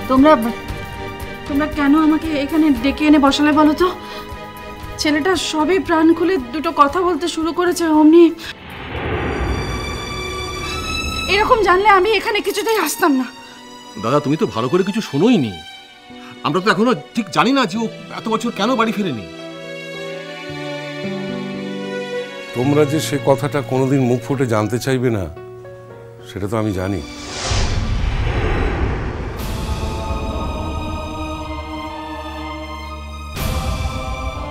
তোমরা তোমরা কেন আমাকে এখানে ডেকে এনে বসালে বলো তো? ছেলেটা সবই প্রাণ খুলে দুটো কথা বলতে শুরু করেছে, অমনি এরকম জানলে আমি এখানে কিছুতেই আসতাম না। দাদা, তুমি তো ভালো করে কিছু শোনোই নি। আমরা তো এখনো ঠিক জানি না যে ও এত বছর কেন বাড়ি ফিরেনি। তোমরা যে সে কথাটা কোনোদিন মুখ ফুটে জানতে চাইবে না, সেটা তো আমি জানি।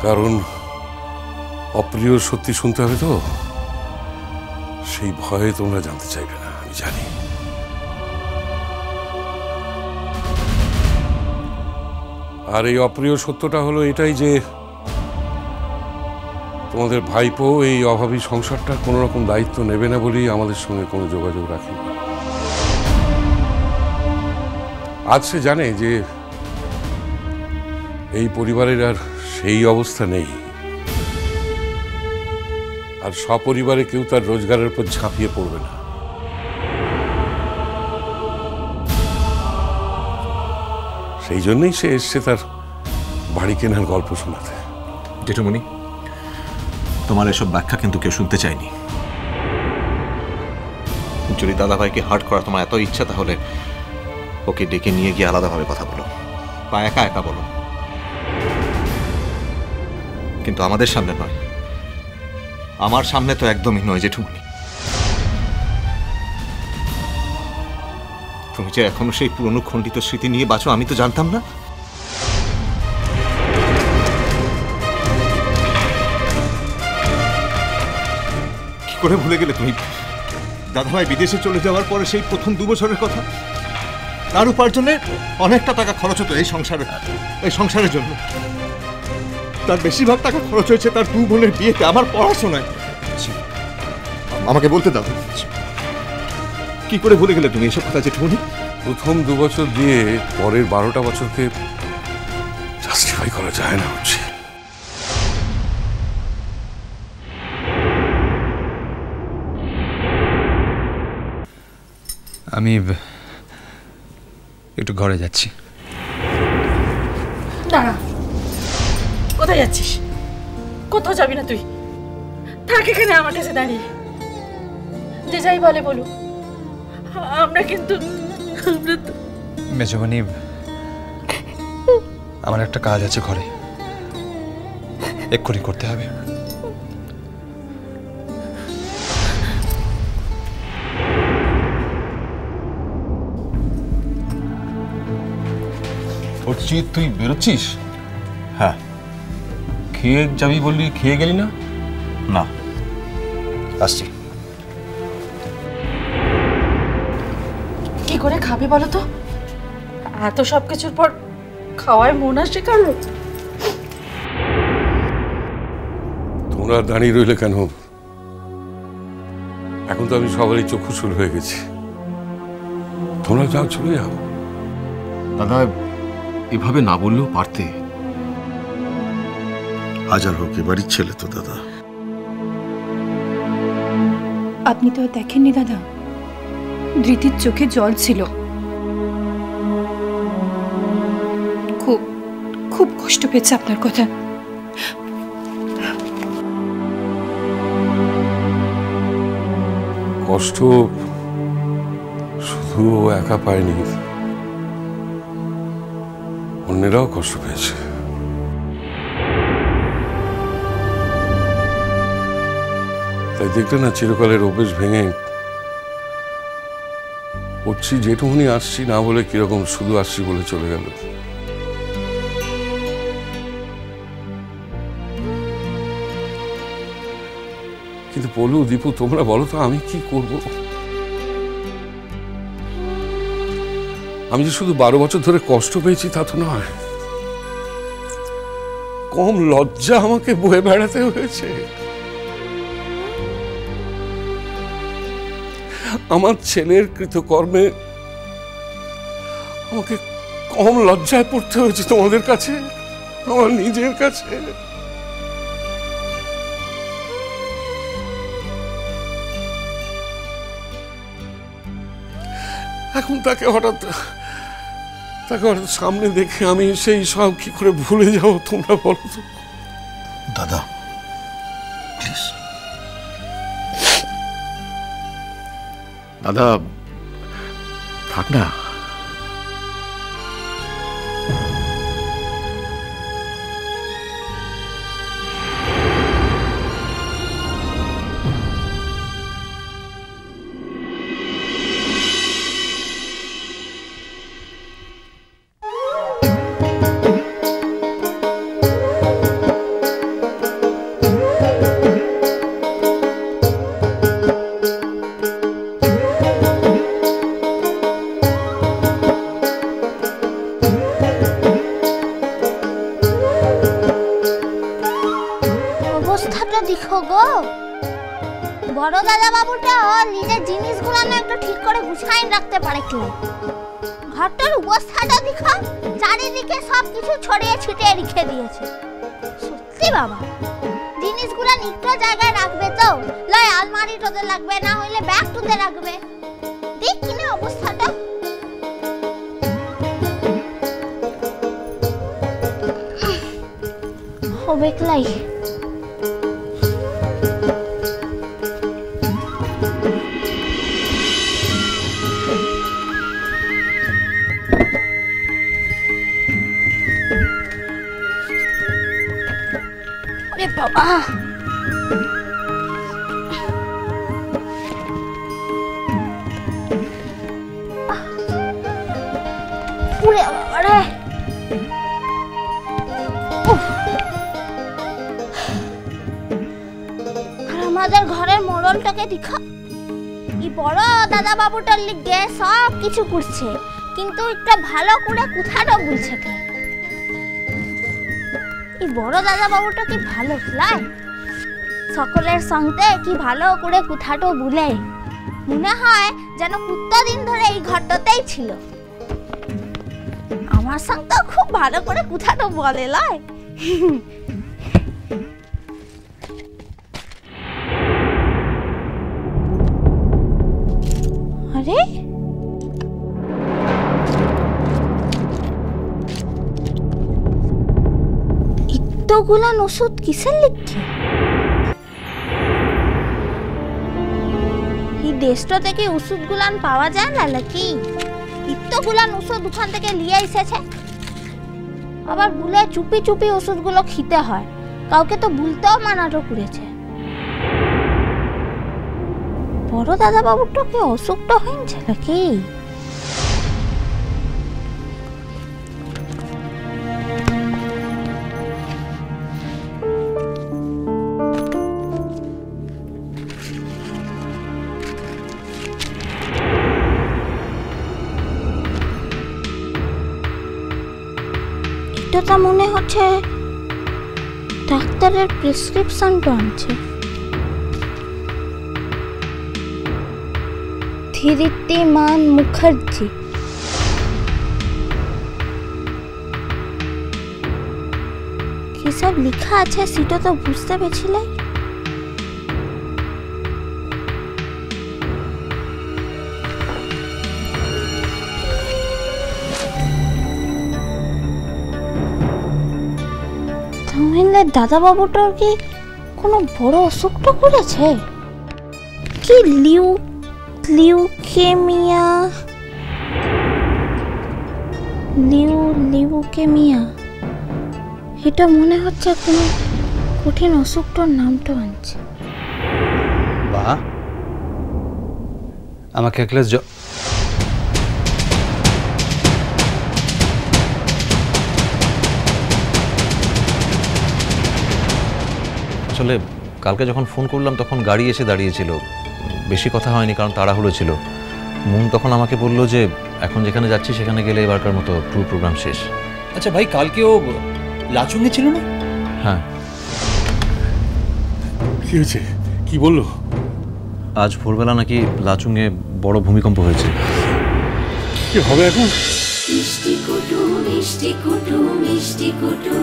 কারণ অপ্রিয় সত্যি শুনতে হবে তো, সেই ভয়ে তোমরা জানতে চাইবে না, আমি জানি। আর এই অপ্রিয় সত্যটা হলো এটাই যে তোমাদের ভাইপো এই অভাবী সংসারটার কোনো রকম দায়িত্ব নেবে না বলেই আমাদের সঙ্গে কোনো যোগাযোগ রাখেনি। আজ সে জানে যে এই পরিবারের আর সেই অবস্থা নেই, আর সপরিবারে কেউ তার রোজগারের উপর ঝাঁপিয়ে পড়বে না। সেই জন্যই সে এসছে তার বাড়ি কেনার গল্প শোনাতে। জেঠুমণি, তোমার এসব ব্যাখ্যা কিন্তু কেউ শুনতে চায়নি। যদি দাদাভাইকে হার্ট করা তোমার এত ইচ্ছা, তাহলে ওকে ডেকে নিয়ে গিয়ে আলাদাভাবে কথা বলো বা একা একা বলো, কিন্তু আমাদের সামনে নয়। আমার সামনে তো একদমই নয় জেঠুমণি। তুমি যে এখনো সেই পুরনো খণ্ডিত স্মৃতি নিয়ে বাঁচো, আমি তো জানতাম না। কি করে ভুলে গেলে তুমি দাদাভাই বিদেশে চলে যাওয়ার পরে সেই প্রথম 2 বছরের কথা? তার উপার্জনে অনেকটা টাকা খরচ হতো এই সংসারের জন্য। তার বেশিরভাগ টাকা খরচ হয়েছে তার 2 বোনের বিয়েতে, আমার পড়াশোনায়। আমাকে বলতে দাও, কি করে ভুলে গেলে তুমি এসব কথা জেঠুমণি? প্রথম 2 বছর দিয়ে পরের 12টা বছরকে জাস্টিফাই করা যায় না হচ্ছে। আমি একটু ঘরে যাচ্ছি। দাঁড়া, কোথায় যাচ্ছিস? কোথাও যাবি না তুই, থাক এখানে আমার কাছে দাঁড়িয়ে। যে যাই বলে বলুক, আমরা কিন্তু মেজবানি, আমার একটা কাজ আছে ঘরে, এক্ষুনি করতে হবে। অর্চিত, তুই বেরোচ্ছিস? হ্যাঁ। খেয়ে যাবি বললি, খেয়ে গেলি না? না, আসছি। কি করে খাবে বলো তো? এত সব কিছুর পর খাওয়ায় মন আসে কারো? তোমরা দাঁড়িয়ে রইলে কেন? এখন তো আমি সবারই চক্ষু শুরু হয়ে গেছি। তোমরা যাও, চলে যাও। দাদা, এভাবে না বললেও পারতে। হাজার হোক এবারই ছেলে তো দাদা। আপনি তো দেখেননি দাদা, ধৃতির চোখে জল ছিল। খুব খুব কষ্ট পেয়েছে আপনার কথা। কষ্ট শুধু ও একা পায়নি, অন্যেরাও কষ্ট পেয়েছে। তাই দেখলে না, চিরকালের অভ্যেস ভেঙে পড়ছি যেটুকুনি আসছি না বলে কিরকম শুধু আসছি বলে চলে গেল। কিন্তু পলু, দীপু, তোমরা বলো তো আমি কি করব? আমি যে শুধু 12 বছর ধরে কষ্ট পেয়েছি তা তো নয়, কম লজ্জা আমাকে বয়ে বেড়াতে হয়েছে। আমার ছেলের কৃতকর্মে আমাকে কম লজ্জায় পড়তে হয়েছে তোমাদের কাছে, আমার নিজের কাছে। এখন তাকে হঠাৎ তাকে সামনে দেখে আমি সেই সব কি করে ভুলে যাবো তোমরা বলো তো। দাদা প্লিজ। দাদা থাক না। অবস্থাটা দেখো গো, বড় দাদা বাবুটা নিজের জিনিসগুলো না একটু ঠিক করে গুছাই রাখতে পারে কি? ঘরটার অবস্থাটা দেখো, চারিদিকে সব কিছু ছড়িয়ে ছিটিয়ে রেখে দিয়েছে। সত্যি বাবা, জিনিসগুলো নিত্য জায়গায় রাখবে তো, লয় আলমারি তোদের লাগবে, না হইলে ব্যাগ তুলে রাখবে। দেখ কিনা অবস্থাটা। হবে ক্লাই বাবা, পুরে বাবা রে। আর আমাদের ঘরের মোড়লটাকে দেখা, এই বড় দাদা বাবুটার লিগে সব কিছু করছে, কিন্তু একটা ভালো করে কোথাটা বলছে কে? এই বড় দাদা বাবুটা কি ভালো লাই, সকলের সঙ্গে কি ভালো করে কোথাটো বলে, মনে হয় যেন কুত্তা দিন ধরে এই ঘরটাতেই ছিল। আমার সঙ্গে খুব ভালো করে কোথাটো বলে লাই। আরে ইত্তগুলান ওষুধ কিসের লিখছে? এই দেশটা থেকে ওষুধগুলান পাওয়া যায় না নাকি? ইত্তগুলান ওষুধ ওখান থেকে নিয়ে এসেছে, আবার বলে চুপি চুপি ওষুধগুলো খেতে হয়, কাউকে তো বলতেও মানাটো করেছে। বড় দাদা বাবুটা কি অসুখটা হয়েছে নাকি? এটা মনে হচ্ছে ডাক্তারের প্রেসক্রিপশনটা আনছে। ধীরিতিমান মুখার্জি। কি সব লেখা আছে সেটা তো বুঝতে পেরেছিলে? তাহলে দাদা বাবুটার কি কোনো বড় অসুখটা করেছে? কি লিউকেমিয়া এটা মনে হচ্ছে কোনো কঠিন অসুখটার নামটা আনছে। বাহ, আমাকে এক গ্লাস আসলে কালকে যখন ফোন করলাম তখন গাড়ি এসে দাঁড়িয়েছিল, বেশি কথা হয়নি কারণ তাড়াহুড়ো ছিল। মুন তখন আমাকে বলল যে এখন যেখানে যাচ্ছি সেখানে গেলে এবারকার মতো ট্যুর প্রোগ্রাম শেষ। আচ্ছা ভাই, কালকেও লাচুঙ্গে ছিল না? হ্যাঁ। কি হয়েছে, কি বললো? আজ ভোরবেলা নাকি লাচুঙ্গে বড় ভূমিকম্প হয়েছে। কি হবে এখন? মিষ্টি কুটু মিষ্টি কুটু মিষ্টি কুটু।